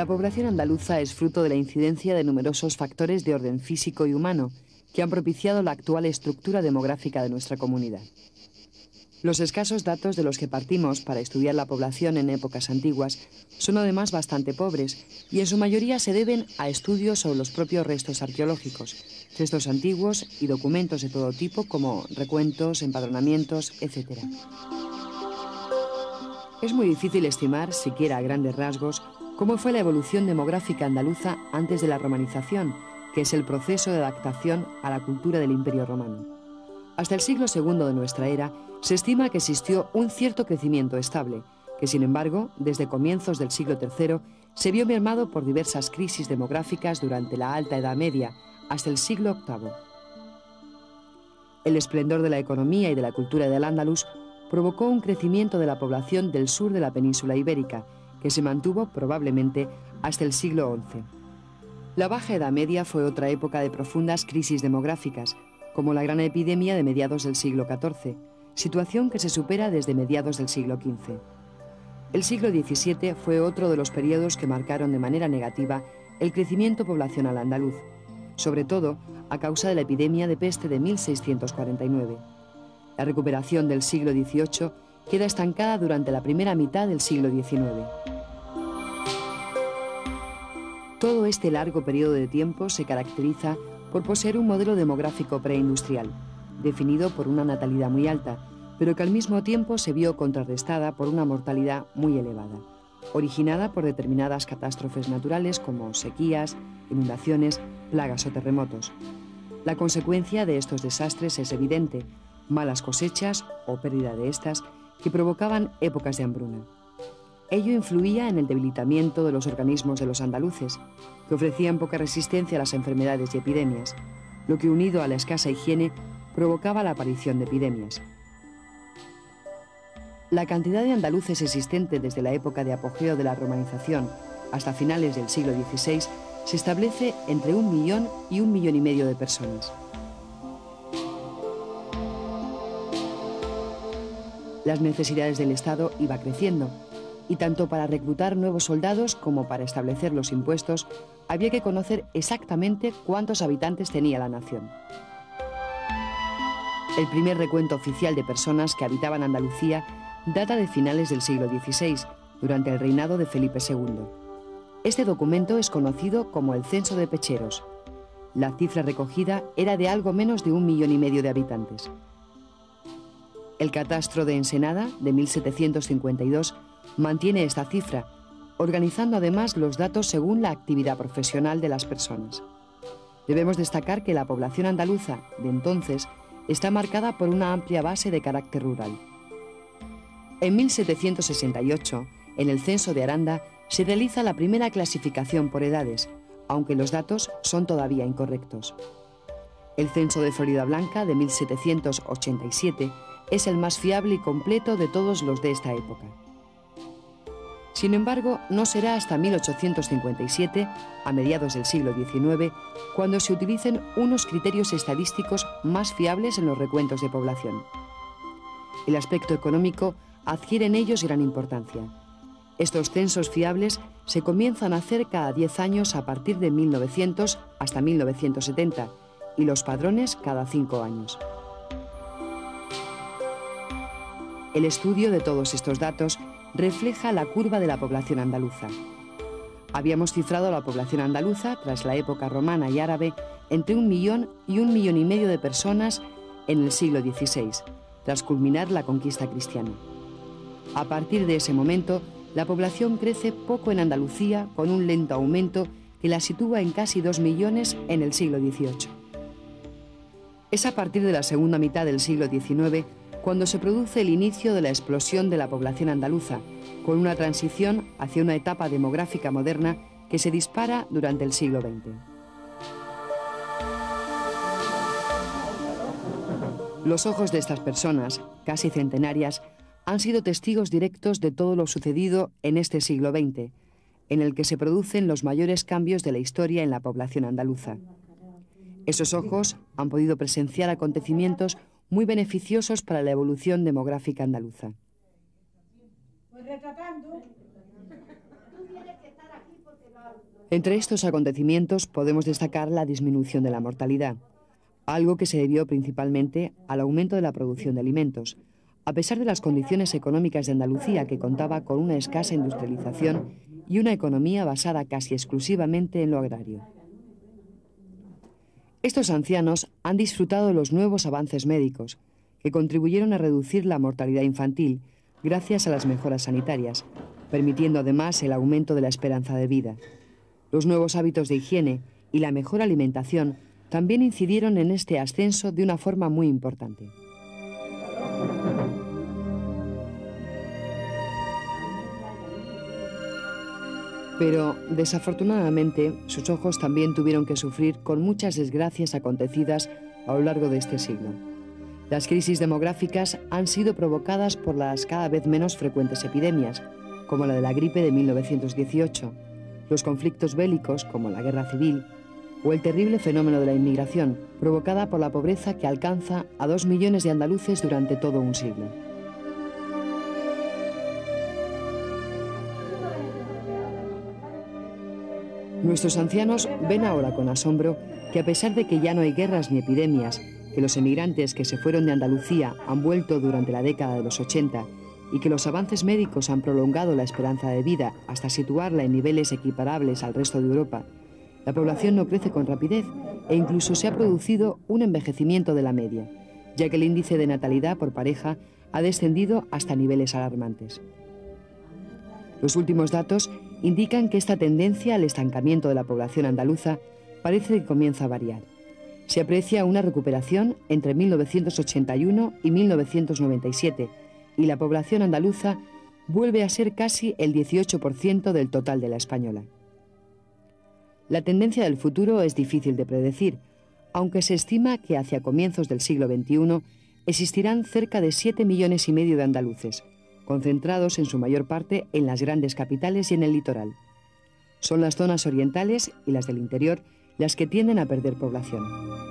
La población andaluza es fruto de la incidencia de numerosos factores de orden físico y humano que han propiciado la actual estructura demográfica de nuestra comunidad. Los escasos datos de los que partimos para estudiar la población en épocas antiguas son además bastante pobres y en su mayoría se deben a estudios sobre los propios restos arqueológicos, cestos antiguos y documentos de todo tipo como recuentos, empadronamientos, etc. Es muy difícil estimar, siquiera a grandes rasgos, cómo fue la evolución demográfica andaluza antes de la romanización, que es el proceso de adaptación a la cultura del Imperio Romano. Hasta el siglo II de nuestra era, se estima que existió un cierto crecimiento estable, que sin embargo, desde comienzos del siglo III, se vio mermado por diversas crisis demográficas durante la Alta Edad Media, hasta el siglo VIII. El esplendor de la economía y de la cultura del Al-Ándalus provocó un crecimiento de la población del sur de la península ibérica, que se mantuvo probablemente hasta el siglo XI. La Baja Edad Media fue otra época de profundas crisis demográficas, como la gran epidemia de mediados del siglo XIV, situación que se supera desde mediados del siglo XV. El siglo XVII fue otro de los periodos que marcaron de manera negativa el crecimiento poblacional andaluz, sobre todo a causa de la epidemia de peste de 1649. La recuperación del siglo XVIII queda estancada durante la primera mitad del siglo XIX. Todo este largo periodo de tiempo se caracteriza por poseer un modelo demográfico preindustrial, definido por una natalidad muy alta, pero que al mismo tiempo se vio contrarrestada por una mortalidad muy elevada, originada por determinadas catástrofes naturales como sequías, inundaciones, plagas o terremotos. La consecuencia de estos desastres es evidente: malas cosechas o pérdida de estas que provocaban épocas de hambruna. Ello influía en el debilitamiento de los organismos de los andaluces, que ofrecían poca resistencia a las enfermedades y epidemias, lo que, unido a la escasa higiene, provocaba la aparición de epidemias. La cantidad de andaluces existente desde la época de apogeo de la romanización hasta finales del siglo XVI se establece entre 1 millón y 1,5 millones de personas. Las necesidades del Estado iban creciendo, y tanto para reclutar nuevos soldados como para establecer los impuestos había que conocer exactamente cuántos habitantes tenía la nación. El primer recuento oficial de personas que habitaban Andalucía data de finales del siglo XVI, durante el reinado de Felipe II. Este documento es conocido como el Censo de Pecheros. La cifra recogida era de algo menos de 1,5 millones de habitantes. El catastro de Ensenada, de 1752, mantiene esta cifra, organizando además los datos según la actividad profesional de las personas. Debemos destacar que la población andaluza de entonces está marcada por una amplia base de carácter rural. En 1768, en el censo de Aranda, se realiza la primera clasificación por edades, aunque los datos son todavía incorrectos. El censo de Floridablanca, de 1787, es el más fiable y completo de todos los de esta época. Sin embargo, no será hasta 1857, a mediados del siglo XIX, cuando se utilicen unos criterios estadísticos más fiables en los recuentos de población. El aspecto económico adquiere en ellos gran importancia. Estos censos fiables se comienzan a hacer cada 10 años a partir de 1900 hasta 1970 y los padrones cada 5 años. El estudio de todos estos datos refleja la curva de la población andaluza. Habíamos cifrado la población andaluza, tras la época romana y árabe, entre 1 millón y 1,5 millones de personas en el siglo XVI, tras culminar la conquista cristiana. A partir de ese momento, la población crece poco en Andalucía, con un lento aumento que la sitúa en casi 2 millones en el siglo XVIII. Es a partir de la segunda mitad del siglo XIX cuando se produce el inicio de la explosión de la población andaluza, con una transición hacia una etapa demográfica moderna que se dispara durante el siglo XX. Los ojos de estas personas, casi centenarias, han sido testigos directos de todo lo sucedido en este siglo XX, en el que se producen los mayores cambios de la historia en la población andaluza. Esos ojos han podido presenciar acontecimientos muy beneficiosos para la evolución demográfica andaluza. Entre estos acontecimientos podemos destacar la disminución de la mortalidad, algo que se debió principalmente al aumento de la producción de alimentos, a pesar de las condiciones económicas de Andalucía, que contaba con una escasa industrialización y una economía basada casi exclusivamente en lo agrario. Estos ancianos han disfrutado de los nuevos avances médicos, que contribuyeron a reducir la mortalidad infantil gracias a las mejoras sanitarias, permitiendo además el aumento de la esperanza de vida. Los nuevos hábitos de higiene y la mejor alimentación también incidieron en este ascenso de una forma muy importante. Pero, desafortunadamente, sus ojos también tuvieron que sufrir con muchas desgracias acontecidas a lo largo de este siglo. Las crisis demográficas han sido provocadas por las cada vez menos frecuentes epidemias, como la de la gripe de 1918, los conflictos bélicos, como la guerra civil, o el terrible fenómeno de la inmigración, provocada por la pobreza que alcanza a 2 millones de andaluces durante todo un siglo. Nuestros ancianos ven ahora con asombro que, a pesar de que ya no hay guerras ni epidemias, que los emigrantes que se fueron de Andalucía han vuelto durante la década de los 80 y que los avances médicos han prolongado la esperanza de vida hasta situarla en niveles equiparables al resto de Europa, la población no crece con rapidez e incluso se ha producido un envejecimiento de la media, ya que el índice de natalidad por pareja ha descendido hasta niveles alarmantes. Los últimos datos indican que esta tendencia al estancamiento de la población andaluza parece que comienza a variar. Se aprecia una recuperación entre 1981 y 1997 y la población andaluza vuelve a ser casi el 18% del total de la española. La tendencia del futuro es difícil de predecir, aunque se estima que hacia comienzos del siglo XXI existirán cerca de 7,5 millones de andaluces, concentrados en su mayor parte en las grandes capitales y en el litoral. Son las zonas orientales y las del interior las que tienden a perder población.